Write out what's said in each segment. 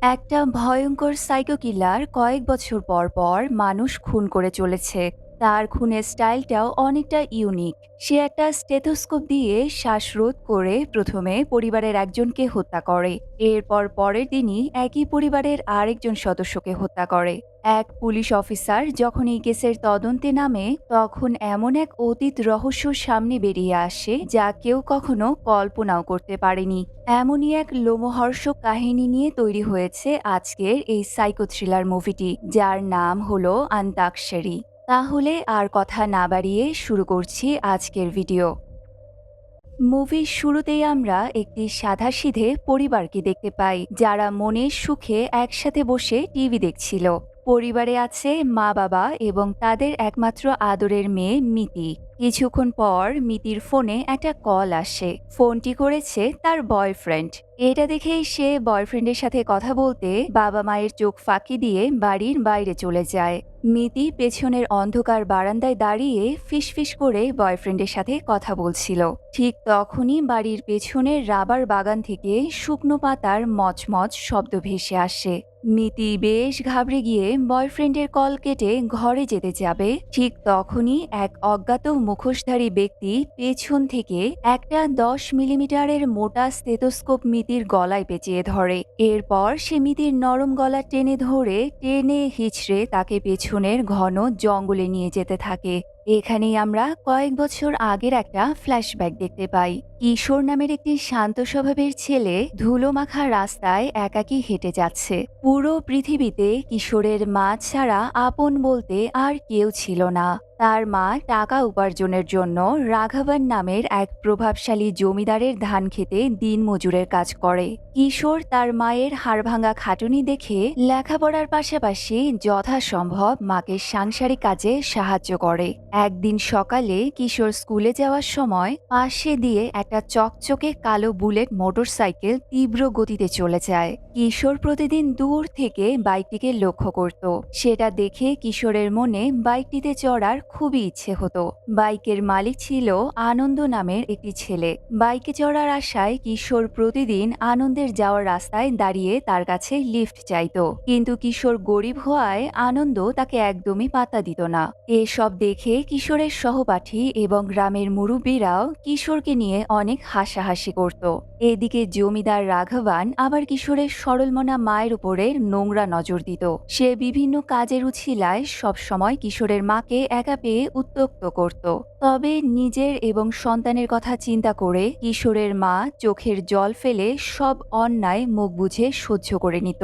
একটা ভয়ঙ্কর সাইকো কিলার কয়েক বছর পর পর মানুষ খুন করে চলেছে। তার খুনের স্টাইলটাও অনেকটা ইউনিক। সে একটা স্টেথোস্কোপ দিয়ে শ্বাসরোধ করে প্রথমে পরিবারের একজনকে হত্যা করে। এরপর পরের দিনই একই পরিবারের আরেকজন সদস্যকে হত্যা করে। এক পুলিশ অফিসার যখন এই কেসের তদন্তে নামে, তখন এমন এক অতীত রহস্য সামনে বেরিয়ে আসে যা কেউ কখনো কল্পনাও করতে পারেনি। এমনই এক লোমহর্ষক কাহিনী নিয়ে তৈরি হয়েছে আজকের এই সাইকো থ্রিলার মুভিটি, যার নাম হলো আন্তাক্ষরী। তাহলে আর কথা না বাড়িয়ে শুরু করছি আজকের ভিডিও। মুভির শুরুতেই আমরা একটি সাধাসিধে পরিবারকে দেখতে পাই, যারা মনের সুখে একসাথে বসে টিভি দেখছিল। পরিবারে আছে মা বাবা এবং তাদের একমাত্র আদরের মেয়ে মিতি। কিছুক্ষণ পর মিতির ফোনে একটা কল আসে। ফোনটি করেছে তার বয়ফ্রেন্ড। এটা দেখেই সে বয়ফ্রেন্ডের সাথে কথা বলতে বাবা মায়ের চোখ ফাঁকি দিয়ে বাড়ির বাইরে চলে যায়। মিতি পেছনের অন্ধকার বারান্দায় দাঁড়িয়ে ফিসফিস করে বয়ফ্রেন্ডের সাথে কথা বলছিল। ঠিক তখনই বাড়ির পেছনের রাবার বাগান থেকে শুকনো পাতার মচমচ শব্দ ভেসে আসে। মিতি বেশ ঘাবড়ে গিয়ে বয়ফ্রেন্ডের কল কেটে ঘরে যেতে যাবে, ঠিক তখনই এক অজ্ঞাত মুখোশধারী ব্যক্তি পেছন থেকে একটা 10 মিলিমিটারের মোটা স্টেথোস্কোপ মিতির গলায় পেঁচিয়ে ধরে। এরপর সে মিতির নরম গলা টেনে ধরে টেনে হিচড়ে তাকে পেছনের ঘন জঙ্গলে নিয়ে যেতে থাকে। এখানেই আমরা কয়েক বছর আগের একটা ফ্ল্যাশব্যাক দেখতে পাই। কিশোর নামের একটি শান্ত স্বভাবের ছেলে ধুলো মাখা রাস্তায় একাকী হেঁটে যাচ্ছে। পুরো পৃথিবীতে কিশোরের মা ছাড়া আপন বলতে আর কেউ ছিল না। তার মা টাকা উপার্জনের জন্য রাঘবন নামের এক প্রভাবশালী জমিদারের ধান খেতে দিনমজুরের কাজ করে। কিশোর তার মায়ের হাড়ভাঙা খাটুনি দেখে লেখাপড়ার পাশাপাশি যথাসম্ভব মাকে সাংসারিক কাজে সাহায্য করে। একদিন সকালে কিশোর স্কুলে যাওয়ার সময় পাশে দিয়ে একটা চকচকে কালো বুলেট মোটরসাইকেল তীব্র গতিতে চলে যায়। কিশোর প্রতিদিন দূর থেকে বাইকটিকে লক্ষ্য করত। সেটা দেখে কিশোরের মনে বাইকটিতে চড়ার খুবই ইচ্ছে হতো। বাইকের মালিক ছিল আনন্দ নামের একটি ছেলে। বাইকে চড়ার আশায় কিশোর প্রতিদিন আনন্দের যাওয়ার রাস্তায় দাঁড়িয়ে তার কাছে লিফট চাইতো, কিন্তু কিশোর গরিব হওয়ায় আনন্দ তাকে একদমই পাত্তা দিত না। এসব দেখে কিশোরের সহপাঠী এবং গ্রামের মুরব্বীরাও কিশোরকে নিয়ে অনেক হাসাহাসি করত। এদিকে জমিদার রাঘবান আবার কিশোরের সরলমনা মায়ের উপরে নোংরা নজর দিত। সে বিভিন্ন কাজের উছিলায় সবসময় কিশোরের মাকে একা পেয়ে উত্ত্যক্ত করত। তবে নিজের এবং সন্তানের কথা চিন্তা করে কিশোরের মা চোখের জল ফেলে সব অন্যায় মুখ বুঝে সহ্য করে নিত।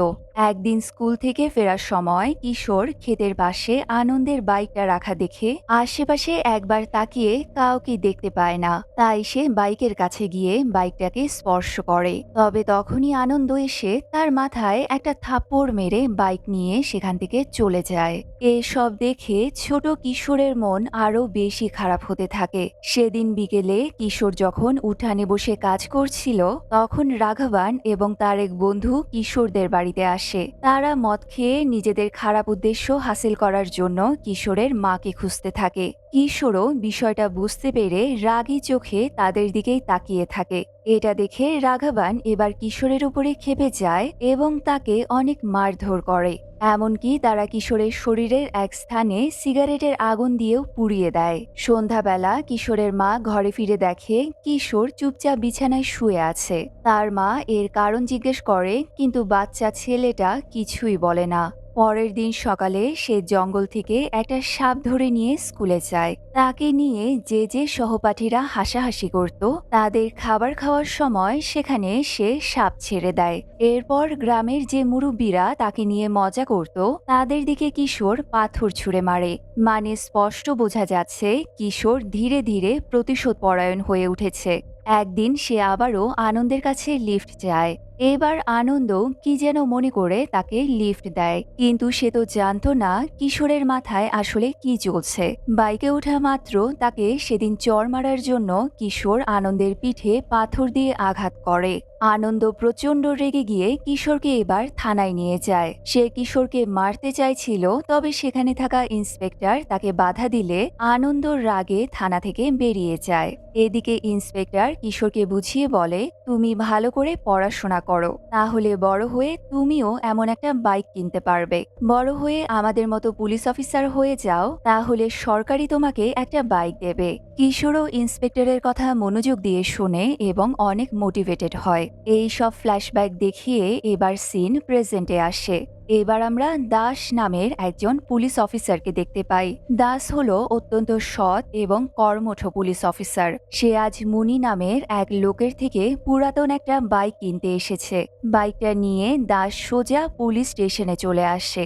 একদিন স্কুল থেকে ফেরার সময় কিশোর ক্ষেতের পাশে আনন্দের বাইকটা রাখা দেখে আশেপাশে একবার তাকিয়ে কাউকে দেখতে পায় না। তাই সে বাইকের কাছে গিয়ে বাইকটাকে স্পর্শ করে। তবে তখনই আনন্দ এসে তার মাথায় একটা থাপ্পড় মেরে বাইক নিয়ে সেখান থেকে চলে যায়। এসব দেখে ছোট কিশোরের মন আরো বেশি খারাপ হতে থাকে। সেদিন বিকেলে কিশোর যখন উঠানে বসে কাজ করছিল, তখন রাঘবান এবং তার এক বন্ধু কিশোরদের বাড়িতে আসে। তারা মদ খেয়ে নিজেদের খারাপ উদ্দেশ্য হাসিল করার জন্য কিশোরের মাকে খুঁজতে থাকে। কিশোরও বিষয়টা বুঝতে পেরে রাগী চোখে তাদের দিকেই তাকিয়ে থাকে। এটা দেখে রাঘবান এবার কিশোরের উপরে ক্ষেপে যায় এবং তাকে অনেক মারধর করে। এমনকি তারা কিশোরের শরীরের এক স্থানে সিগারেটের আগুন দিয়েও পুড়িয়ে দেয়। সন্ধ্যাবেলা কিশোরের মা ঘরে ফিরে দেখে কিশোর চুপচাপ বিছানায় শুয়ে আছে। তার মা এর কারণ জিজ্ঞেস করে, কিন্তু বাচ্চা ছেলেটা কিছুই বলে না। পরের দিন সকালে সে জঙ্গল থেকে একটা সাপ ধরে নিয়ে স্কুলে যায়। তাকে নিয়ে যে যে সহপাঠীরা হাসাহাসি করত, তাদের খাবার খাওয়ার সময় সেখানে সে সাপ ছেড়ে দেয়। এরপর গ্রামের যে মুরব্বীরা তাকে নিয়ে মজা করত, তাদের দিকে কিশোর পাথর ছুঁড়ে মারে। মানে স্পষ্ট বোঝা যাচ্ছে কিশোর ধীরে ধীরে প্রতিশোধ পরায়ণ হয়ে উঠেছে। একদিন সে আবারও আনন্দের কাছে লিফট চায়। এবার আনন্দ কি যেন মনে করে তাকে লিফট দেয়, কিন্তু সে তো জানতো না কিশোরের মাথায় আসলে কি চলছে। বাইকে ওঠা মাত্র তাকে সেদিন চড় মারার জন্য কিশোর আনন্দের পিঠে পাথর দিয়ে আঘাত করে। আনন্দ প্রচন্ড রেগে গিয়ে কিশোরকে এবার থানায় নিয়ে যায়। সে কিশোরকে মারতে চাইছিল, তবে সেখানে থাকা ইন্সপেক্টর তাকে বাধা দিলে আনন্দর রাগে থানা থেকে বেরিয়ে যায়। এদিকে ইন্সপেক্টর কিশোরকে বুঝিয়ে বলে, তুমি ভালো করে পড়াশোনা করো, তাহলে বড় হয়ে তুমিও এমন একটা বাইক কিনতে পারবে। বড় হয়ে আমাদের মতো পুলিশ অফিসার হয়ে যাও, তাহলে সরকারই তোমাকে একটা বাইক দেবে। কিশোরও ইন্সপেক্টরের কথা মনোযোগ দিয়ে শুনে এবং অনেক মোটিভেটেড হয়। এই সব ফ্ল্যাশব্যাক দেখিয়ে এবার সিন প্রেজেন্টে আসে। এবার আমরা দাস নামের একজন পুলিশ অফিসারকে দেখতে পাই। দাস হলো অত্যন্ত সৎ এবং কর্মঠ পুলিশ অফিসার। সে আজ মুনি নামের এক লোকের থেকে পুরাতন একটা বাইক কিনতে এসেছে। বাইকটা নিয়ে দাস সোজা পুলিশ স্টেশনে চলে আসে।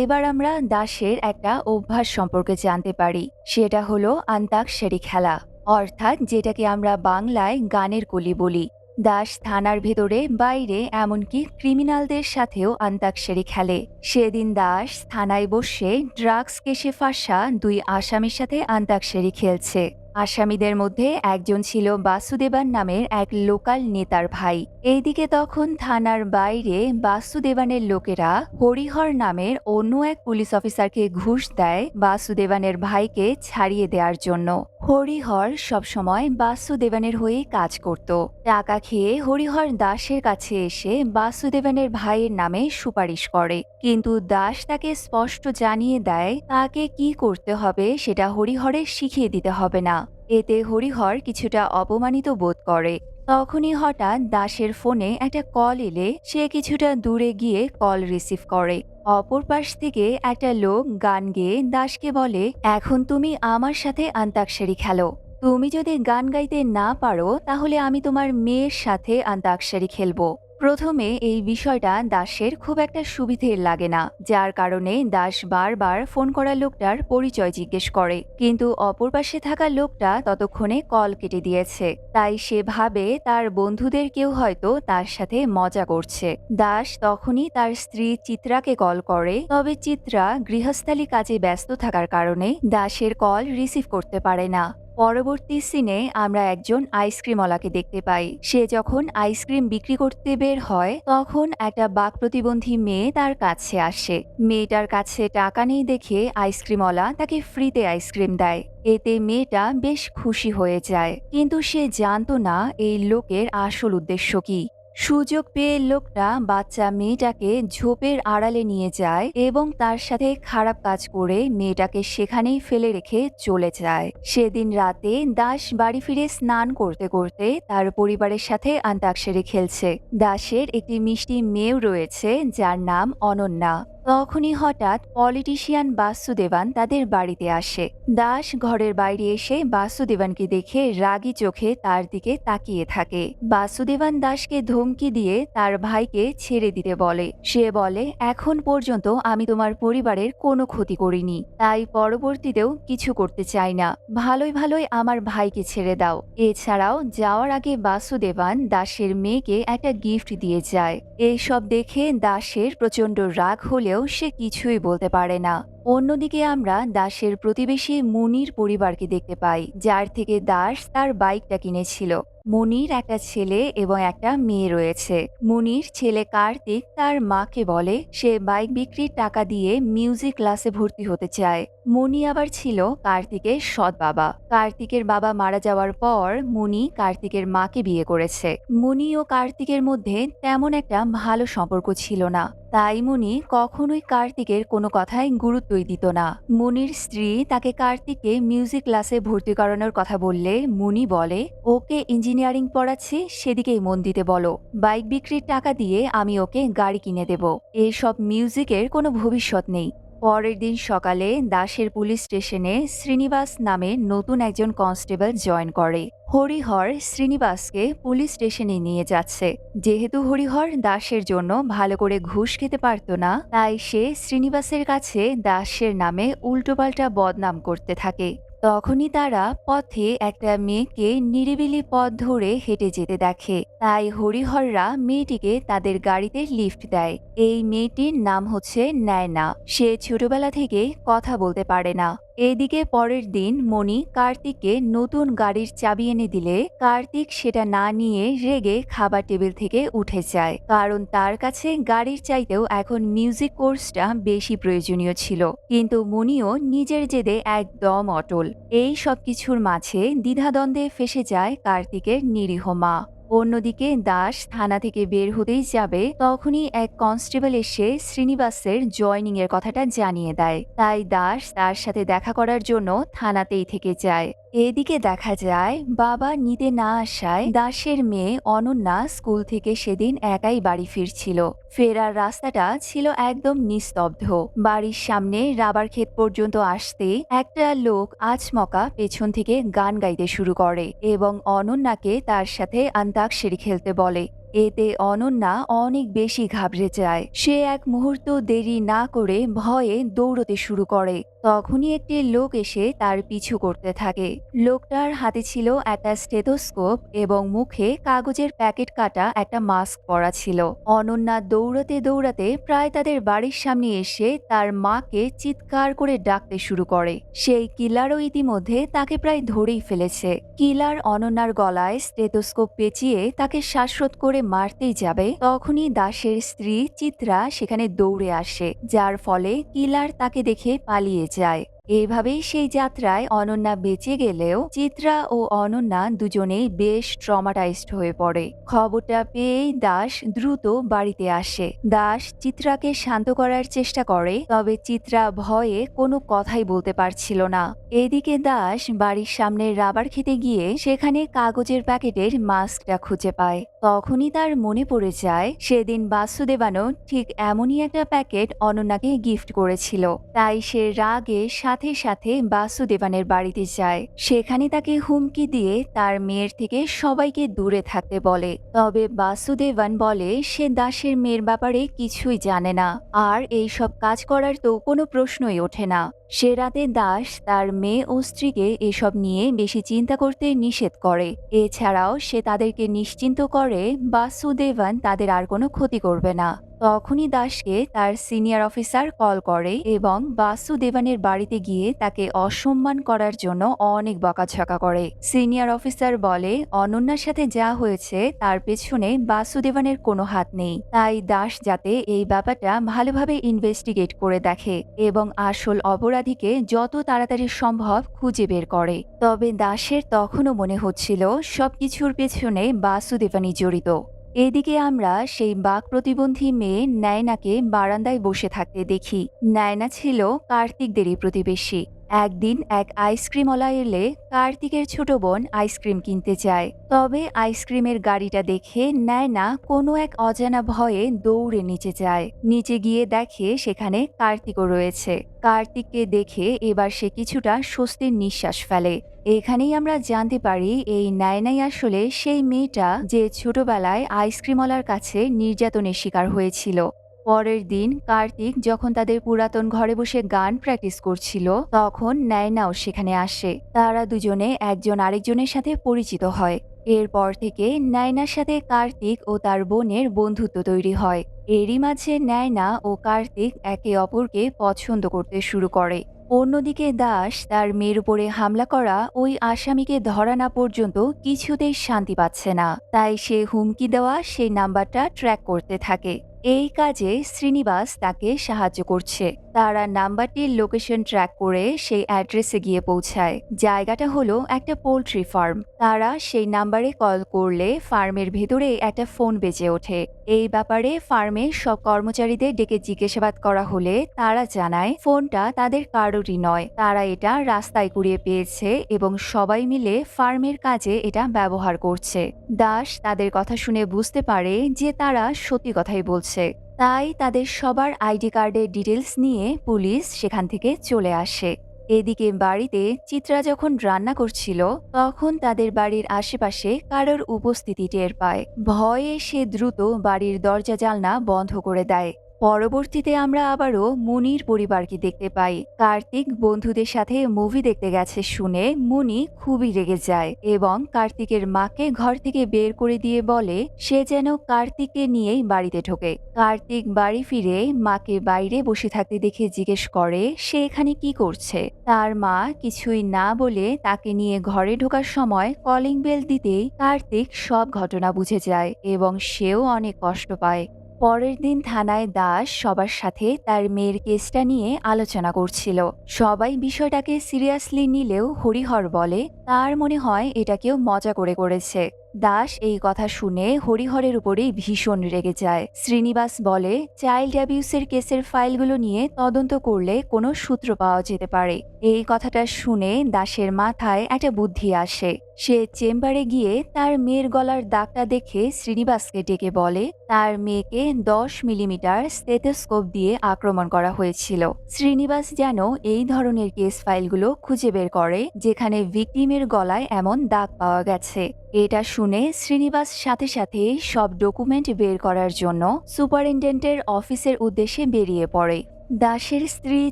এবার আমরা দাসের একটা অভ্যাস সম্পর্কে জানতে পারি। সেটা হলো আন্তাক্ষরী খেলা, অর্থাৎ যেটাকে আমরা বাংলায় গানের কলি বলি। দাস থানার ভেতরে বাইরে এমনকি ক্রিমিনালদের সাথেও আন্তাক্ষরী খেলে। সেদিন দাস থানায় বসে ড্রাগস কেসে ফাঁসা দুই আসামির সাথে আন্তাক্ষরী খেলছে। আসামিদের মধ্যে একজন ছিল বাসুদেবান নামের এক লোকাল নেতার ভাই। এইদিকে তখন থানার বাইরে বাসুদেবানের লোকেরা হরিহর নামের অন্য এক পুলিশ অফিসারকে ঘুষ দেয় বাসুদেবানের ভাইকে ছাড়িয়ে দেওয়ার জন্য। হরিহর সবসময় বাসুদেবানের হয়ে কাজ করত। টাকা খেয়ে হরিহর দাসের কাছে এসে বাসুদেবানের ভাইয়ের নামে সুপারিশ করে, কিন্তু দাস তাকে স্পষ্ট জানিয়ে দেয় তাকে কি করতে হবে সেটা হরিহরের শিখিয়ে দিতে হবে না। এতে হরিহর কিছুটা অপমানিত বোধ করে। তখনই হঠাৎ দাসের ফোনে একটা কল এলে সে কিছুটা দূরে গিয়ে কল রিসিভ করে। অপর পাশ থেকে একটা লোক গান গেয়ে দাসকে বলে, এখন তুমি আমার সাথে আন্তাক্ষরী খেলো। তুমি যদি গান গাইতে না পারো তাহলে আমি তোমার মেয়ের সাথে আন্তাক্ষরী খেলবো। প্রথমে এই বিষয়টা দাসের খুব একটা সুবিধের লাগে না, যার কারণে দাস বারবার ফোন করা লোকটার পরিচয় জিজ্ঞেস করে, কিন্তু অপর পাশে থাকা লোকটা ততক্ষণে কল কেটে দিয়েছে। তাই সে ভাবে তার বন্ধুদের কেউ হয়তো তার সাথে মজা করছে। দাস তখনই তার স্ত্রী চিত্রাকে কল করে, তবে চিত্রা গৃহস্থালী কাজে ব্যস্ত থাকার কারণে দাসের কল রিসিভ করতে পারে না। পরবর্তী সিনে আমরা একজন আইসক্রিমওয়ালাকে দেখতে পাই। সে যখন আইসক্রিম বিক্রি করতে বের হয় তখন একটা বাক প্রতিবন্ধী মেয়ে তার কাছে আসে। মেয়েটার কাছে টাকা নেই দেখে আইসক্রিমওয়ালা তাকে ফ্রিতে আইসক্রিম দেয়। এতে মেয়েটা বেশ খুশি হয়ে যায়, কিন্তু সে জানতো না এই লোকের আসল উদ্দেশ্য কি। সুযোগ পেয়ে লোকটা বাচ্চা মেয়েটাকে ঝোপের আড়ালে নিয়ে যায় এবং তার সাথে খারাপ কাজ করে মেয়েটাকে সেখানেই ফেলে রেখে চলে যায়। সেদিন রাতে দাস বাড়ি ফিরে স্নান করতে করতে তার পরিবারের সাথে আন্তাক্ষরী খেলছে। দাসের একটি মিষ্টি মেয়েও রয়েছে যার নাম অনন্যা। তখনই হঠাৎ পলিটিশিয়ান বাসুদেবান তাদের বাড়িতে আসে। দাস ঘরের বাইরে এসে বাসুদেবানকে দেখে রাগী চোখে তার দিকে তাকিয়ে থাকে। বাসুদেবান দাসকে ধমকি দিয়ে তার ভাইকে ছেড়ে দিতে বলে। সে বলে, এখন পর্যন্ত আমি তোমার পরিবারের কোনো ক্ষতি করিনি, তাই পরবর্তীতেও কিছু করতে চাই না। ভালোই ভালোই আমার ভাইকে ছেড়ে দাও। এছাড়াও যাওয়ার আগে বাসুদেবান দাসের মেয়েকে একটা গিফট দিয়ে যায়। এইসব দেখে দাসের প্রচন্ড রাগ হলেও সে কিছুই বলতে পারে না। অন্যদিকে আমরা দাসের প্রতিবেশী মুনির পরিবারকে দেখতে পাই, যার থেকে দাস তার বাইকটা কিনেছিল। মুনির একটা ছেলে এবং একটা মেয়ে রয়েছে। মুনির ছেলে কার্তিক তার মাকে বলে সে বাইক বিক্রির টাকা দিয়ে মিউজিক ক্লাসে ভর্তি হতে চায়। মুনি আবার ছিল কার্তিকের সৎ বাবা। কার্তিকের বাবা মারা যাওয়ার পর মুনি কার্তিকের মাকে বিয়ে করেছে। মুনি ও কার্তিকের মধ্যে তেমন একটা ভালো সম্পর্ক ছিল না, তাই মুনি কখনোই কার্তিকের কোনো কথায় গুরুত্বই দিত না। মুনির স্ত্রী তাকে কার্তিককে মিউজিক ক্লাসে ভর্তি করানোর কথা বললে মুনি বলে, ওকে ইঞ্জিনিয়ারিং পড়াচ্ছি, সেদিকেই মন দিতে বলো। বাইক বিক্রির টাকা দিয়ে আমি ওকে গাড়ি কিনে দেব। এসব মিউজিকের কোনো ভবিষ্যৎ নেই। পরের দিন সকালে দাসের পুলিশ স্টেশনে শ্রীনিবাস নামে নতুন একজন কনস্টেবল জয়েন করে। হরিহর শ্রীনিবাসকে পুলিশ স্টেশনে নিয়ে যাচ্ছে। যেহেতু হরিহর দাসের জন্য ভালো করে ঘুষ খেতে পারত না, তাই সে শ্রীনিবাসের কাছে দাসের নামে উল্টোপাল্টা বদনাম করতে থাকে। তখনই তারা পথে একটা মেয়েকে নিরিবিলি পথ ধরে হেঁটে যেতে দেখে। তাই হরিহররা মেয়েটিকে তাদের গাড়িতে লিফট দেয়। এই মেয়েটির নাম হচ্ছে নায়না। সে ছোটবেলা থেকে কথা বলতে পারে না। এদিকে পরের দিন মণি কার্তিককে নতুন গাড়ির চাবি এনে দিলে কার্তিক সেটা না নিয়ে রেগে খাবার টেবিল থেকে উঠে যায়, কারণ তার কাছে গাড়ির চাইতেও এখন মিউজিক কোর্সটা বেশি প্রয়োজনীয় ছিল। কিন্তু মণিও নিজের জেদে একদম অটল। এই সব কিছুর মাঝে দ্বিধাদ্বন্দ্বে ফেসে যায় কার্তিকের নিরীহ মা। অন্যদিকে দাস থানা থেকে বের হতেই যাবে, তখনই এক কনস্টেবল এসে শ্রীনিবাসের জয়নিং এর কথাটা জানিয়ে দেয়। তাই দাস তার সাথে দেখা করার জন্য থানাতেই থেকে যায়। এদিকে দেখা যায় বাবা নিতে না আসায় দাসের মেয়ে অনন্যা স্কুল থেকে সেদিন একাই বাড়ি ফিরছিল। ফেরার রাস্তাটা ছিল একদম নিস্তব্ধ। বাড়ির সামনে রাবার ক্ষেত পর্যন্ত আসতে একটা লোক আচমকা পেছন থেকে গান গাইতে শুরু করে এবং অনন্যাকে তার সাথে আন্তাক্ষরী খেলতে বলে। এতে অনন্যা অনেক বেশি ঘাবড়ে যায়। সে এক মুহূর্ত দেরি না করে ভয়ে দৌড়তে শুরু করে। তখনই একটি লোক এসে তার পিছু করতে থাকে। লোকটার হাতে ছিল একটা স্টেথোস্কোপ এবং মুখে কাগজের প্যাকেট কাটা একটা মাস্ক পরা ছিল। অনন্যা দৌড়াতে দৌড়াতে প্রায় তাদের বাড়ির সামনে এসে তার মাকে চিৎকার করে ডাকতে শুরু করে। সেই কিলারও ইতিমধ্যে তাকে প্রায় ধরেই ফেলেছে। কিলার অনন্যার গলায় স্টেথোস্কোপ পেঁচিয়ে তাকে শ্বাসরোধ করে মারতেই যাবে, তখনই দাসের স্ত্রী চিত্রা সেখানে দৌড়ে আসে, যার ফলে কিলার তাকে দেখে পালিয়ে যায়। এইভাবেই সেই যাত্রায় অনন্যা বেঁচে গেলেও চিত্রা ও অনন্যা দুজনেই বেশ ট্রমাটাইজড হয়ে পড়ে। খবরটা পেয়েই দাস দ্রুত বাড়িতে আসে। দাস চিত্রাকে শান্ত করার চেষ্টা করে, তবে চিত্রা ভয়ে কোনো কথাই বলতে পারছিল না। এদিকে দাস বাড়ির সামনে রাবার খেতে গিয়ে সেখানে কাগজের প্যাকেটের মাস্কটা খুঁজে পায়। তখনই তার মনে পড়ে যায় সেদিন বাসুদেবানও ঠিক এমনই একটা প্যাকেট অনন্যাকে গিফট করেছিল। তাই সে রাগে সাথে সাথে বাসুদেবানের বাড়িতে যায়। সেখানে তাকে হুমকি দিয়ে তার মেয়ের থেকে সবাইকে দূরে থাকতে বলে। তবে বাসুদেবান বলে সে দাসের মেয়ের ব্যাপারে কিছুই জানে না, আর এই সব কাজ করার তো কোনো প্রশ্নই ওঠে না। সে রাতে দাস তার মেয়ে ও স্ত্রীকে এসব নিয়ে বেশি চিন্তা করতে নিষেধ করে। এছাড়াও সে তাদেরকে নিশ্চিন্ত করে বাসুদেবান তাদের আর কোনো ক্ষতি করবে না। তখনই দাসকে তার সিনিয়র অফিসার কল করে এবং বাসুদেবানের বাড়িতে গিয়ে তাকে অসম্মান করার জন্য অনেক বকাঝকা করে। সিনিয়র অফিসার বলে অনন্যার সাথে যা হয়েছে তার পেছনে বাসুদেবানের কোনো হাত নেই, তাই দাস যাতে এই ব্যাপারটা ভালোভাবে ইনভেস্টিগেট করে দেখে এবং আসল অপরাধীকে যত তাড়াতাড়ি সম্ভব খুঁজে বের করে। তবে দাসের তখনও মনে হচ্ছিল সবকিছুর পেছনে বাসুদেবানই জড়িত। এদিকে আমরা সেই বাক প্রতিবন্ধী মেয়ে নায়নাকে বারান্দায় বসে থাকতে দেখি। নায়না ছিল কার্তিকদেরই প্রতিবেশী। একদিন এক আইসক্রিমওয়ালা এলে কার্তিকের ছোট বোন আইসক্রিম কিনতে চায়। তবে আইসক্রিমের গাড়িটা দেখে নায়না কোনো এক অজানা ভয়ে দৌড়ে নিচে যায়। নিচে গিয়ে দেখে সেখানে কার্তিকও রয়েছে। কার্তিককে দেখে এবার সে কিছুটা স্বস্তির নিঃশ্বাস ফেলে। এখানেই আমরা জানতে পারি এই নায়নাই আসলে সেই মেয়েটা যে ছোটবেলায় আইসক্রিমওয়ালার কাছে নির্যাতনের শিকার হয়েছিল। পরের দিন কার্তিক যখন তাদের পুরাতন ঘরে বসে গান প্র্যাকটিস করছিল, তখন নায়নাও সেখানে আসে। তারা দুজনে একজন আরেকজনের সাথে পরিচিত হয়। এরপর থেকে নায়নার সাথে কার্তিক ও তার বোনের বন্ধুত্ব তৈরি হয়। এরই মাঝে নায়না ও কার্তিক একে অপরকে পছন্দ করতে শুরু করে। অন্যদিকে দাস তার মেয়ের উপরে হামলা করা ওই আসামিকে ধরা না পর্যন্ত কিছুতেই শান্তি পাচ্ছে না। তাই সে হুমকি দেওয়া সেই নাম্বারটা ট্র্যাক করতে থাকে। এই কাজে শ্রীনিবাস তাকে সাহায্য করছে। তারা নাম্বারটির লোকেশন ট্র্যাক করে সেই অ্যাড্রেসে গিয়ে পৌঁছায়। জায়গাটা হলো একটা পোল্ট্রি ফার্ম। তারা সেই নাম্বারে কল করলে ফার্মের ভেতরে একটা ফোন বেজে ওঠে। এই ব্যাপারে ফার্মের সব কর্মচারীদের ডেকে জিজ্ঞাসাবাদ করা হলে তারা জানায় ফোনটা তাদের কারোরই নয়। তারা এটা রাস্তায় কুড়িয়ে পেয়েছে এবং সবাই মিলে ফার্মের কাজে এটা ব্যবহার করছে। দাস তাদের কথা শুনে বুঝতে পারে যে তারা সত্যি কথাই বলছে। তাই তাদের সবার আইডি কার্ডের ডিটেলস নিয়ে পুলিশ সেখান থেকে চলে আসে। এদিকে বাড়িতে চিত্রা যখন রান্না করছিল, তখন তাদের বাড়ির আশেপাশে কারোর উপস্থিতি টের পায়। ভয়ে সে দ্রুত বাড়ির দরজা জানলা বন্ধ করে দেয়। পরবর্তীতে আমরা আবারও মুনির পরিবারকে দেখতে পাই। কার্তিক বন্ধুদের সাথে মুভি দেখতে গেছে শুনে মুনি খুবই রেগে যায় এবং কার্তিকের মাকে ঘর থেকে বের করে দিয়ে বলে সে যেন কার্তিককে নিয়েই বাড়িতে ঢোকে। কার্তিক বাড়ি ফিরে মাকে বাইরে বসে থাকতে দেখে জিজ্ঞেস করে সে এখানে কি করছে। তার মা কিছুই না বলে তাকে নিয়ে ঘরে ঢোকার সময় কলিং বেল দিতেই কার্তিক সব ঘটনা বুঝে যায় এবং সেও অনেক কষ্ট পায়। পরের দিন থানায় দাস সবার সাথে তার মেয়ের কেসটা নিয়ে আলোচনা করছিল। সবাই বিষয়টাকে সিরিয়াসলি নিলেও হরিহর বলে তার মনে হয় এটা কেউ মজা করে করেছে। দাস এই কথা শুনে হরিহরের উপরেই ভীষণ রেগে যায়। শ্রীনিবাস বলে, চাইল্ড অ্যাবিউসের কেসের ফাইলগুলো নিয়ে তদন্ত করলে কোনো সূত্র পাওয়া যেতে পারে। এই কথাটা শুনে দাসের মাথায় একটা বুদ্ধি আসে। সে চেম্বারে গিয়ে তার মেয়ের গলার দাগটা দেখে শ্রীনিবাসকে ডেকে বলে তার মেয়েকে 10 মিলিমিটার স্টেথোস্কোপ দিয়ে আক্রমণ করা হয়েছিল। শ্রীনিবাস যেন এই ধরনের কেস ফাইলগুলো খুঁজে বের করে যেখানে ভিকটিমের গলায় এমন দাগ পাওয়া গেছে। এটা শুনে শ্রীনিবাস সাথে সাথে সব ডকুমেন্ট বের করার জন্য সুপারিনটেন্ডেন্টের অফিসের উদ্দেশ্যে বেরিয়ে পড়ে। দাসের স্ত্রী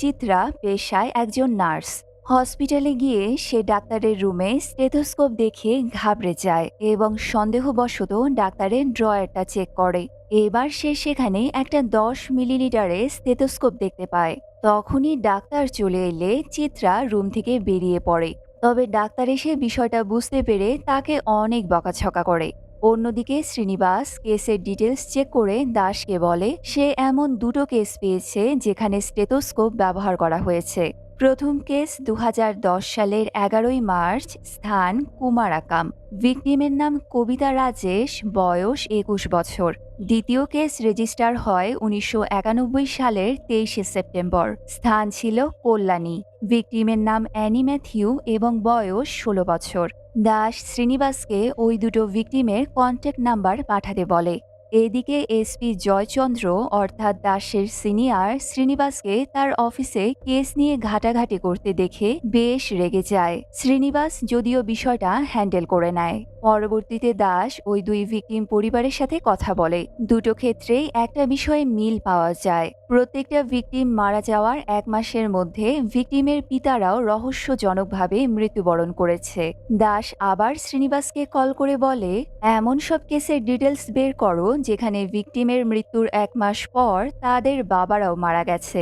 চিত্রা পেশায় একজন নার্স। হসপিটালে গিয়ে সে ডাক্তারের রুমে স্টেথোস্কোপ দেখে ঘাবড়ে যায় এবং সন্দেহবশত ডাক্তারের ড্রয়ারটা চেক করে। এবার সে সেখানে একটা 10 মিলিলিটারের স্টেথোস্কোপ দেখতে পায়। তখনই ডাক্তার চলে এলে চিত্রা রুম থেকে বেরিয়ে পড়ে। তবে ডাক্তার এসে বিষয়টা বুঝতে পেরে তাকে অনেক বকাঝকা করে। অন্যদিকে শ্রীনিবাস কেসের ডিটেলস চেক করে দাসকে বলে সে এমন দুটো কেস পেয়েছে যেখানে স্টেথোস্কোপ ব্যবহার করা হয়েছে। প্রথম কেস 2010 সালের 11ই মার্চ, স্থান কুমারাকাম। ভিকটিমের নাম কবিতা রাজেশ, বয়স 21 বছর। দ্বিতীয় কেস রেজিস্টার হয় 1991 সালের 23শে সেপ্টেম্বর। স্থান ছিল কল্যাণী। ভিকটিমের নাম অ্যানি ম্যাথিউ এবং বয়স 16 বছর। দাস শ্রীনিবাসকে ওই দুটো ভিকটিমের কন্ট্যাক্ট নাম্বার পাঠাতে বলে। এদিকে এসপি জয়চন্দ্র অর্থাৎ দাসের সিনিয়র শ্রীনিবাসকে তার অফিসে কেস নিয়ে ঘাটাঘাটি করতে দেখে বেশ রেগে যায়। শ্রীনিবাস যদিও বিষয়টা হ্যান্ডেল করে নেয়। পরবর্তীতে দাস ওই দুই ভিকটিম পরিবারের সাথে কথা বলে। দুটো ক্ষেত্রেই একটা বিষয়ে মিল পাওয়া যায়। প্রত্যেকটা ভিকটিম মারা যাওয়ার 1 মাসের মধ্যে ভিকটিমের পিতারাও রহস্যজনকভাবে মৃত্যুবরণ করেছে। দাস আবার শ্রীনিবাসকে কল করে বলে, এমন সব কেসের ডিটেলস বের করো যেখানে ভিকটিমের মৃত্যুর 1 মাস পর তাদের বাবারাও মারা গেছে।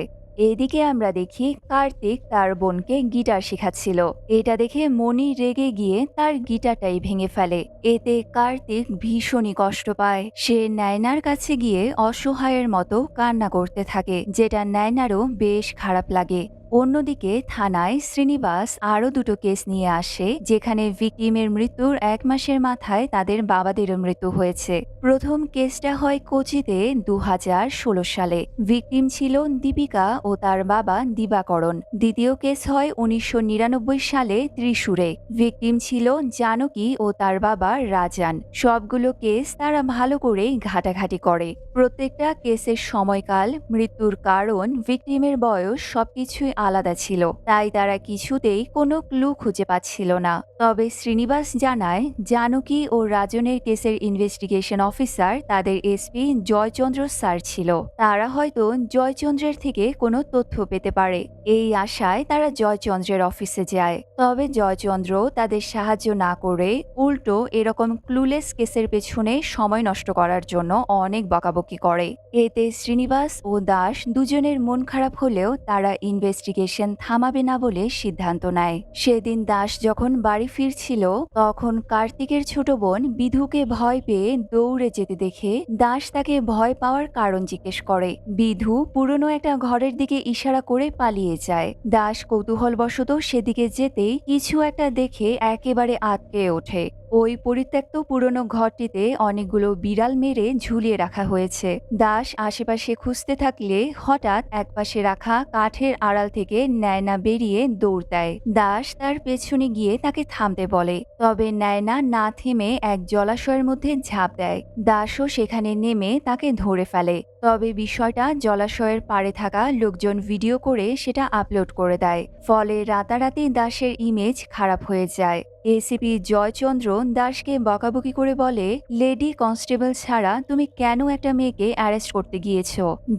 এদিকে আমরা দেখি কার্তিক তার বোনকে গিটার শেখাচ্ছিল। এটা দেখে মনি রেগে গিয়ে তার গিটারটাই ভেঙে ফেলে। এতে কার্তিক ভীষণই কষ্ট পায়। সে নায়নার কাছে গিয়ে অসহায়ের মতো কান্না করতে থাকে, যেটা নায়নারও বেশ খারাপ লাগে। অন্যদিকে থানায় শ্রীনিবাস আরও দুটো কেস নিয়ে আসে যেখানে ভিকটিমের মৃত্যুর 1 মাসের মাথায় তাদের বাবাদেরও মৃত্যু হয়েছে। প্রথম কেসটা হয় কোচিতে 2016 সালে। ভিকটিম ছিল দীপিকা ও তার বাবা দিবাকরণ। দ্বিতীয় কেস হয় 1999 সালে ত্রিশূরে। ভিকটিম ছিল জানকী ও তার বাবা রাজান। সবগুলো কেস তারা ভালো করেই ঘাটাঘাটি করে। প্রত্যেকটা কেসের সময়কাল, মৃত্যুর কারণ, ভিকটিমের বয়স সবকিছুই আলাদা ছিল, তাই তারা কিছুতেই কোনো ক্লু খুঁজে পাচ্ছিল না। তবে শ্রীনিবাস জানায় জানকী ও রাজনের কেসের ইনভেস্টিগেশন অফিসার তাদের এসপি জয়চন্দ্র স্যার ছিল। তারা হয়তো জয়চন্দ্রের থেকে কোনো তথ্য পেতে পারে। এই আশায় তারা জয়চন্দ্রের অফিসে যায়। তবে জয়চন্দ্র তাদের সাহায্য না করে উল্টো এরকম ক্লুলেস কেসের পেছনে সময় নষ্ট করার জন্য অনেক বকাবকি করে। এতে শ্রীনিবাস ও দাস দুজনের মন খারাপ হলেও তারা ইনভেস্টিগেশন থামাবে না বলে সিদ্ধান্ত নেয়। সেদিন দাস যখন বাড়ি ফিরছিল তখন কার্তিকের ছোট বোন বিধুকে ভয় পেয়ে দৌড়ে যেতে দেখে দাস তাকে ভয় পাওয়ার কারণ জিজ্ঞেস করে। বিধু পুরনো একটা ঘরের দিকে ইশারা করে পালিয়ে যায়। দাস কৌতূহলবশত সেদিকে যেতেই কিছু একটা দেখে একেবারে আটকে ওঠে। ওই পরিত্যক্ত পুরনো ঘরটিতে অনেকগুলো বিড়াল মেরে ঝুলিয়ে রাখা হয়েছে। দাস আশেপাশে খুঁজতে থাকলে হঠাৎ একপাশে রাখা কাঠের আড়াল থেকে নায়না বেরিয়ে দৌড় দেয়। দাস তার পেছনে গিয়ে তাকে থামতে বলে, তবে নায়না না থেমে এক জলাশয়ের মধ্যে ঝাঁপ দেয়। দাসও সেখানে নেমে তাকে ধরে ফেলে। তবে বিষয়টা জলাশয়ের পাড়ে থাকা লোকজন ভিডিও করে সেটা আপলোড করে দেয়। ফলে রাতারাতি দাসের ইমেজ খারাপ হয়ে যায়। এসিপি জয়চন্দ্র দাসকে বকাবকি করে বলে, লেডি কনস্টেবল ছাড়া তুমি কেন একটা মেয়েকে অ্যারেস্ট করতে গিয়েছ?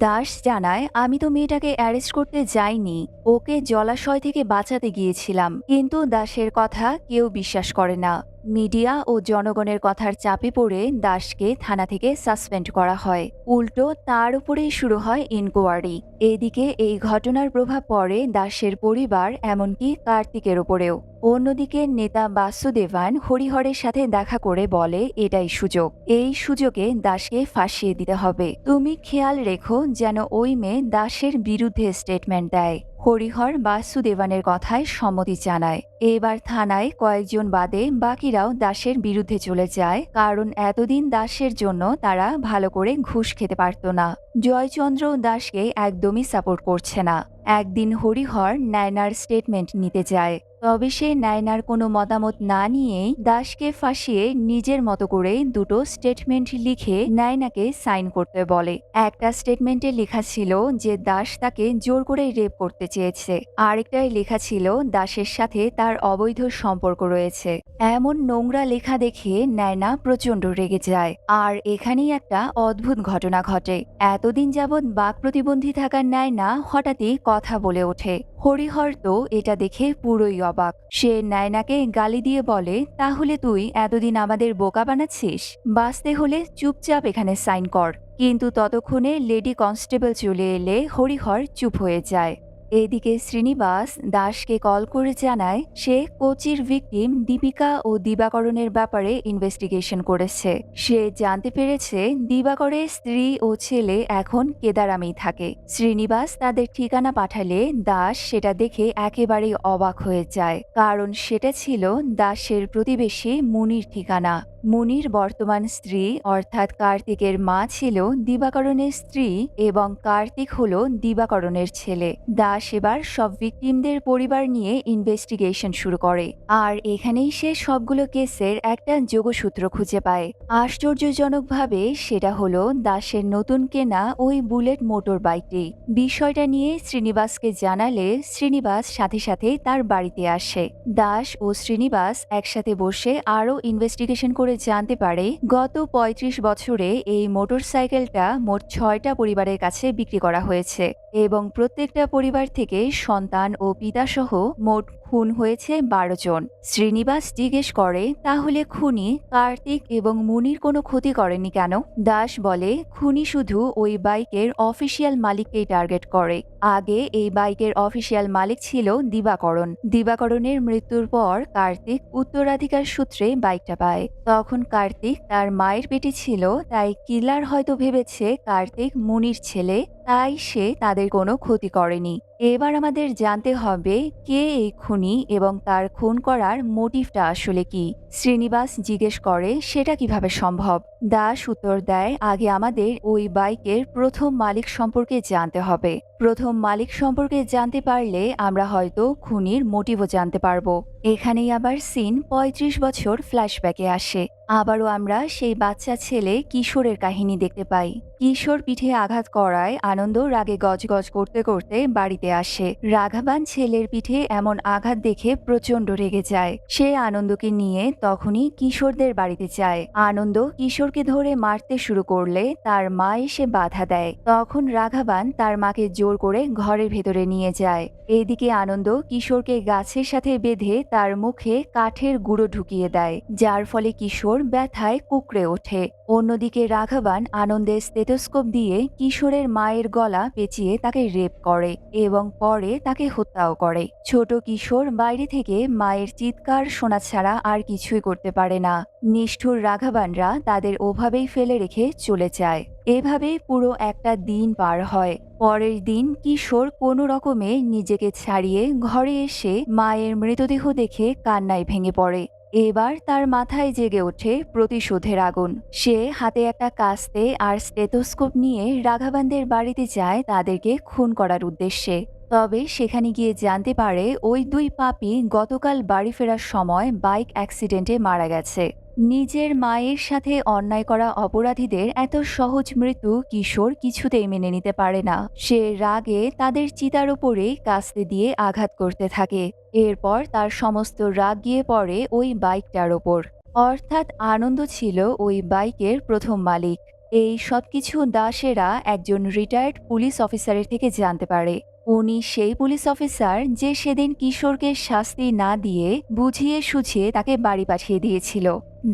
দাস জানায়, আমি তো মেয়েটাকে অ্যারেস্ট করতে যাইনি, ওকে জলাশয় থেকে বাঁচাতে গিয়েছিলাম। কিন্তু দাসের কথা কেউ বিশ্বাস করে না। মিডিয়া ও জনগণের কথার চাপে পড়ে দাসকে থানা থেকে সাসপেন্ড করা হয়। উল্টো তার উপরেই শুরু হয় ইনকোয়ারি। এদিকে এই ঘটনার প্রভাব পড়ে দাসের পরিবার, এমনকি কার্তিকের উপরেও। অন্যদিকে নেতা বাসুদেবান হরিহরের সাথে দেখা করে বলে, এটাই সুযোগ, এই সুযোগে দাসকে ফাঁসিয়ে দিতে হবে। তুমি খেয়াল রেখো যেন ওই মেয়ে দাসের বিরুদ্ধে স্টেটমেন্ট দেয়। হরিহর বাসুদেবানের কথায় সম্মতি জানায়। এবার থানায় কয়েকজন বাদে বাকিরাও দাসের বিরুদ্ধে চলে যায়, কারণ এতদিন দাসের জন্য তারা ভালো করে ঘুষ খেতে পারত না। জয়চন্দ্র দাসকে একদমই সাপোর্ট করছে না। একদিন হরিহর নায়নার স্টেটমেন্ট নিতে যায়, তবে সে নায়নার কোনো মতামত না নিয়েই দাসকে ফাঁসিয়ে নিজের মতো করে দুটো স্টেটমেন্ট লিখে নায়নাকে সাইন করতে বলে। একটা স্টেটমেন্টে লেখা ছিল যে দাস তাকে জোর করে রেপ করতে চেয়েছে, আরেকটায় লেখা ছিল দাসের সাথে তার অবৈধ সম্পর্ক রয়েছে। এমন নোংরা লেখা দেখে নায়না প্রচন্ড রেগে যায়। আর এখানেই একটা অদ্ভুত ঘটনা ঘটে। এতদিন যাবৎ বাক প্রতিবন্ধী থাকা নায়না হঠাৎই কথা বলে ওঠে। হরিহর তো এটা দেখে পুরোই অবাক। সে নায়নাকে গালি দিয়ে বলে, তাহলে তুই এতদিন আমাদের বোকা বানাচ্ছিস? বাঁচতে হলে চুপচাপ এখানে সাইন কর। কিন্তু ততক্ষণে লেডি কনস্টেবল চলে এলে হরিহর চুপ হয়ে যায়। এদিকে শ্রীনিবাস দাসকে কল করে জানায় সে কোচির ভিকটিম দীপিকা ও দিবাকরণের ব্যাপারে ইনভেস্টিগেশন করেছে। সে জানতে পেরেছে দিবাকরের স্ত্রী ও ছেলে এখন কেদারামেই থাকে। শ্রীনিবাস তাদের ঠিকানা পাঠালে দাস সেটা দেখে একেবারেই অবাক হয়ে যায়, কারণ সেটা ছিল দাসের প্রতিবেশী মুনির ঠিকানা। মুনির বর্তমান স্ত্রী অর্থাৎ কার্তিকের মা ছিল দিবাকরণের স্ত্রী এবং কার্তিক হল দিবাকরণের ছেলে। দাস এবার সব ভিকটিমদের পরিবার নিয়ে ইনভেস্টিগেশন শুরু করে। আর এখানেই সে সবগুলো কেসের একটা যোগসূত্র খুঁজে পায়। আশ্চর্যজনকভাবে সেটা হলো দাসের নতুন কেনা ওই বুলেট মোটর বাইকটি। বিষয়টা নিয়ে শ্রীনিবাসকে জানালে শ্রীনিবাস সাথে সাথে তার বাড়িতে আসে। দাস ও শ্রীনিবাস একসাথে বসে আরও ইনভেস্টিগেশন করে জানতে পারে গত ৩৫ বছরে এই মোটরসাইকেলটা মোট ৬টা পরিবারের কাছে বিক্রি করা হয়েছে এবং প্রত্যেকটা পরিবার থেকে সন্তান ও পিতাসহ মোট খুন হয়েছে ১২ জন। শ্রীনিবাস জিজ্ঞেস করে, তাহলে খুনি কার্তিক এবং মুনির কোনো ক্ষতি করেনি কেন? দাস বলে, খুনি শুধু ওই বাইকের অফিসিয়াল মালিককেই টার্গেট করে। আগে এই বাইকের অফিসিয়াল মালিক ছিল দিবাকরণ। দিবাকরণের মৃত্যুর পর কার্তিক উত্তরাধিকার সূত্রে বাইকটা পায়। তখন কার্তিক তার মায়ের পেটে ছিল, তাই কিলার হয়তো ভেবেছে কার্তিক মুনির ছেলে, তাই সে তাদের কোনো ক্ষতি করেনি। এবার আমাদের জানতে হবে কে এই খুনি এবং তার খুন করার মোটিভটা আসলে কি। শ্রীনিবাস জিজ্ঞেস করে সেটা কিভাবে সম্ভব। দাস উত্তর দেয়, আগে আমাদের ওই বাইকের প্রথম মালিক সম্পর্কে জানতে হবে। প্রথম মালিক সম্পর্কে জানতে পারলে আমরা হয়তো খুনির মোটিভও জানতে পারবো। এখানেই আবার সিন ৩৫ বছর ফ্ল্যাশব্যাকে আসে। আবারও আমরা সেই বাচ্চা ছেলে কিশোরের কাহিনী দেখতে পাই। কিশোর পিঠে আঘাত করায় আনন্দ রাগে গজগজ করতে করতে বাড়িতে আসে। রাঘবান ছেলের পিঠে এমন আঘাত দেখে প্রচন্ড রেগে যায়। সে আনন্দকে নিয়ে তখনই কিশোরদের বাড়িতে যায়। আনন্দ কিশোরকে ধরে মারতে শুরু করলে তার মা এসে বাধা দেয়। তখন রাঘবান তার মাকে জোর করে ঘরের ভেতরে নিয়ে যায়। এদিকে আনন্দ কিশোরকে গাছের সাথে বেঁধে তার মুখে কাঠের গুঁড়ো ঢুকিয়ে দেয়, যার ফলে কিশোর ব্যথায় কুঁকড়ে ওঠে। অন্যদিকে রাঘবান আনন্দের স্টেথোস্কোপ দিয়ে কিশোরের মায়ের গলা পেঁচিয়ে তাকে রেপ করে এবং পরে তাকে হত্যাও করে। ছোট কিশোর বাইরে থেকে মায়ের চিৎকার শোনা ছাড়া আর কিছুই করতে পারে না। নিষ্ঠুর রাঘবানরা তাদের ওভাবেই ফেলে রেখে চলে যায়। এভাবে পুরো একটা দিন পার হয়। পরের দিন কিশোর কোনো রকমে নিজেকে ছাড়িয়ে ঘরে এসে মায়ের মৃতদেহ দেখে কান্নায় ভেঙে পড়ে। এবার তার মাথায় জেগে ওঠে প্রতিশোধের আগুন। সে হাতে একটা কাস্তে আর স্টেথোস্কোপ নিয়ে রাঘবানদের বাড়িতে যায় তাদেরকে খুন করার উদ্দেশ্যে। তবে সেখানে গিয়ে জানতে পারে ওই দুই পাপী গতকাল বাড়ি ফেরার সময় বাইক অ্যাক্সিডেন্টে মারা গেছে। নিজের মায়ের সাথে অন্যায় করা অপরাধীদের এত সহজ মৃত্যু কিশোর কিছুতেই মেনে নিতে পারে না। সে রাগে তাদের চিতার ওপরে কাস্তে দিয়ে আঘাত করতে থাকে। এরপর তার সমস্ত রাগ গিয়ে পড়ে ওই বাইকটার ওপর। অর্থাৎ আনন্দ ছিল ওই বাইকের প্রথম মালিক। এই সবকিছু দাসেরা একজন রিটায়ার্ড পুলিশ অফিসারের থেকে জানতে পারে। উনি সেই পুলিশ অফিসার যে সেদিন কিশোরকে শাস্তি না দিয়ে বুঝিয়ে সুঝিয়ে তাকে বাড়ি পাঠিয়ে দিয়েছিল।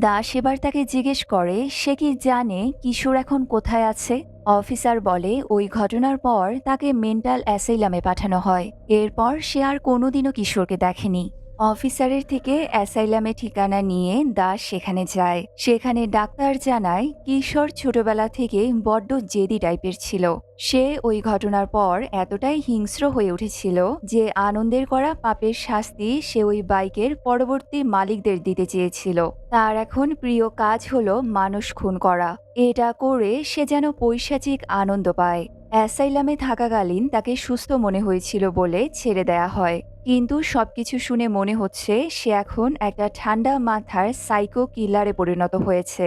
দাস এবার তাকে জিজ্ঞেস করে সে কি জানে কিশোর এখন কোথায় আছে। অফিসার বলে ওই ঘটনার পর তাকে মেন্টাল অ্যাসাইলামে পাঠানো হয়। এরপর সে আর কোনোদিনও কিশোরকে দেখেনি। অফিসারের থেকে অ্যাসাইলামে ঠিকানা নিয়ে দাস সেখানে যায়। সেখানে ডাক্তার জানায় কিশোর ছোটবেলা থেকে বড্ড জেদি টাইপের ছিল। সে ওই ঘটনার পর এতটাই হিংস্র হয়ে উঠেছিল যে আনন্দের করা পাপের শাস্তি সে ওই বাইকের পরবর্তী মালিকদের দিতে চেয়েছিল। তার এখন প্রিয় কাজ হলো মানুষ খুন করা। এটা করে সে যেন পৈশাচিক আনন্দ পায়। অ্যাসাইলামে থাকাকালীন তাকে সুস্থ মনে হয়েছিল বলে ছেড়ে দেয়া হয়, কিন্তু সবকিছু শুনে মনে হচ্ছে সে এখন একটা ঠান্ডা মাথার সাইকো কিলারে পরিণত হয়েছে।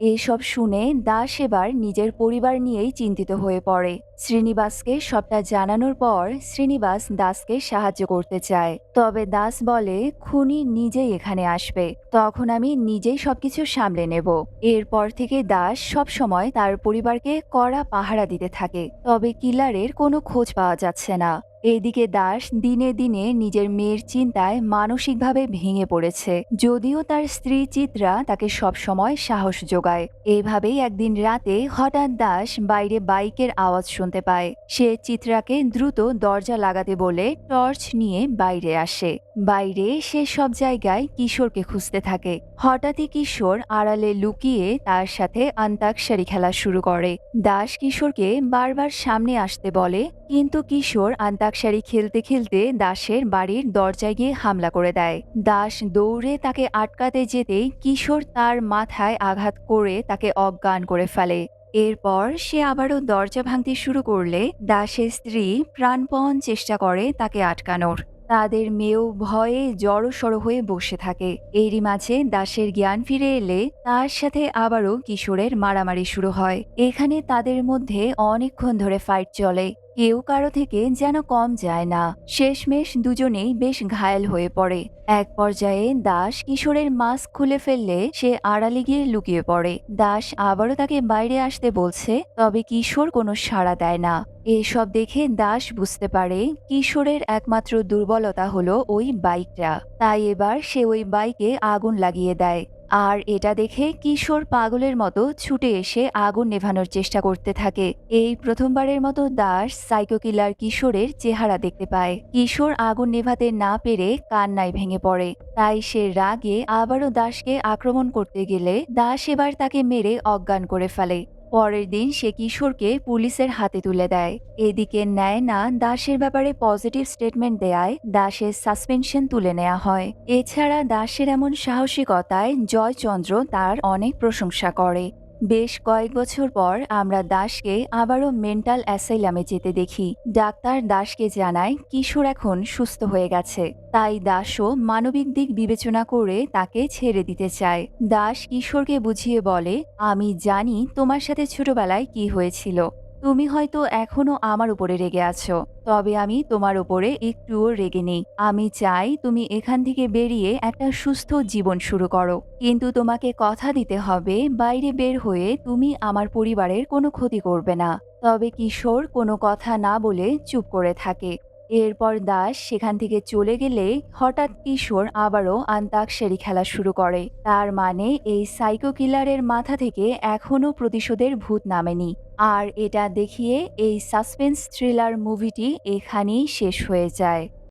এসব শুনে দাস এবার নিজের পরিবার নিয়েই চিন্তিত হয়ে পড়ে। শ্রীনিবাসকে সবটা জানানোর পর শ্রীনিবাস দাসকে সাহায্য করতে চায়, তবে দাস বলে খুনি নিজেই এখানে আসবে, তখন আমি নিজেই সবকিছু সামলে নেব। এরপর থেকে দাস সব সময় তার পরিবারকে কড়া পাহারা দিতে থাকে, তবে কিলারের কোনো খোঁজ পাওয়া যাচ্ছে না। এদিকে দাস দিনে দিনে নিজের মেয়ের চিন্তায় মানসিকভাবে ভেঙে পড়েছে, যদিও তার স্ত্রী চিত্রা তাকে সবসময় সাহস যোগায়। এইভাবেই একদিন রাতে হঠাৎ দাস বাইরে বাইকের আওয়াজ শুনতে পায়। সে চিত্রাকে দ্রুত দরজা লাগাতে বলে টর্চ নিয়ে বাইরে আসে। বাইরে সে সব জায়গায় কিশোরকে খুঁজতে থাকে। হঠাৎই কিশোর আড়ালে লুকিয়ে তার সাথে অন্তাক্ষরী খেলা শুরু করে। দাস কিশোরকে বারবার সামনে আসতে বলে, কিন্তু কিশোর অন্তাক্ষরী খেলতে খেলতে দাসের বাড়ির দরজায় গিয়ে হামলা করে দেয়। দাস দৌড়ে তাকে আটকাতে যেতেই কিশোর তার মাথায় আঘাত করে তাকে অজ্ঞান করে ফেলে। এরপর সে আবারও দরজা ভাঙতে শুরু করলে দাসের স্ত্রী প্রাণপণ চেষ্টা করে তাকে আটকানোর। তাদের মেয়েও ভয়ে জড়সড় হয়ে বসে থাকে। এরই মাঝে দাসের জ্ঞান ফিরে এলে তার সাথে আবারও কিশোরের মারামারি শুরু হয়। এখানে তাদের মধ্যে অনেকক্ষণ ধরে ফাইট চলে, কেউ কারো থেকে যেন কম যায় না। শেষমেশ দুজনেই বেশ ঘায়েল হয়ে পড়ে। এক পর্যায়ে দাস কিশোরের মাস্ক খুলে ফেললে সে আড়ালে গিয়ে লুকিয়ে পড়ে। দাস আবারও তাকে বাইরে আসতে বলছে, তবে কিশোর কোনো সাড়া দেয় না। এসব দেখে দাস বুঝতে পারে কিশোরের একমাত্র দুর্বলতা হলো ওই বাইকটা, তাই এবার সে ওই বাইকে আগুন লাগিয়ে দেয়। আর এটা দেখে কিশোর পাগলের মতো ছুটে এসে আগুন নেভানোর চেষ্টা করতে থাকে। এই প্রথমবারের মতো দাস সাইকো কিলার কিশোরের চেহারা দেখতে পায়। কিশোর আগুন নেভাতে না পেরে কান্নায় ভেঙে পড়ে। তাই সে রাগে আবারও দাসকে আক্রমণ করতে গেলে দাস এবার তাকে মেরে অজ্ঞান করে ফেলে। পরের দিন সে কিশোরকে পুলিশের হাতে তুলে দেয়। এদিকে নায়না দাসের ব্যাপারে পজিটিভ স্টেটমেন্ট দেয়ায় দাসের সাসপেনশন তুলে নেওয়া হয়। এছাড়া দাসের এমন সাহসিকতায় জয়চন্দ্র তার অনেক প্রশংসা করে। বেশ কয়েক বছর পর আমরা দাসকে আবারও মেন্টাল অ্যাসাইলামে যেতে দেখি। ডাক্তার দাসকে জানায় কিশোর এখন সুস্থ হয়ে গেছে, তাই দাসও মানবিক দিক বিবেচনা করে তাকে ছেড়ে দিতে চায়। দাস কিশোরকে বুঝিয়ে বলে, আমি জানি তোমার সাথে ছোটবেলায় কি হয়েছিল। তুমি হয়তো এখনো আমার উপরে রেগে আছো, তবে আমি তোমার উপরে একটুও রেগে নেই। আমি চাই তুমি এখান থেকে বেরিয়ে একটা সুস্থ জীবন শুরু করো, কিন্তু তোমাকে কথা দিতে হবে বাইরে বের হয়ে তুমি আমার পরিবারের কোনো ক্ষতি করবে না। তবে কিশোর কোনো কথা না বলে চুপ করে থাকে। এরপর দাস সেখান থেকে চলে গেলে হঠাৎ কিশোর আবারও অন্তাক্ষরী খেলা শুরু করে। তার মানে এই সাইকো কিলারের মাথা থেকে এখনও প্রতিশোধের ভূত নামেনি। আর এটা দেখিয়ে এই সাসপেন্স থ্রিলার মুভিটি এখানেই শেষ হয়ে যায়।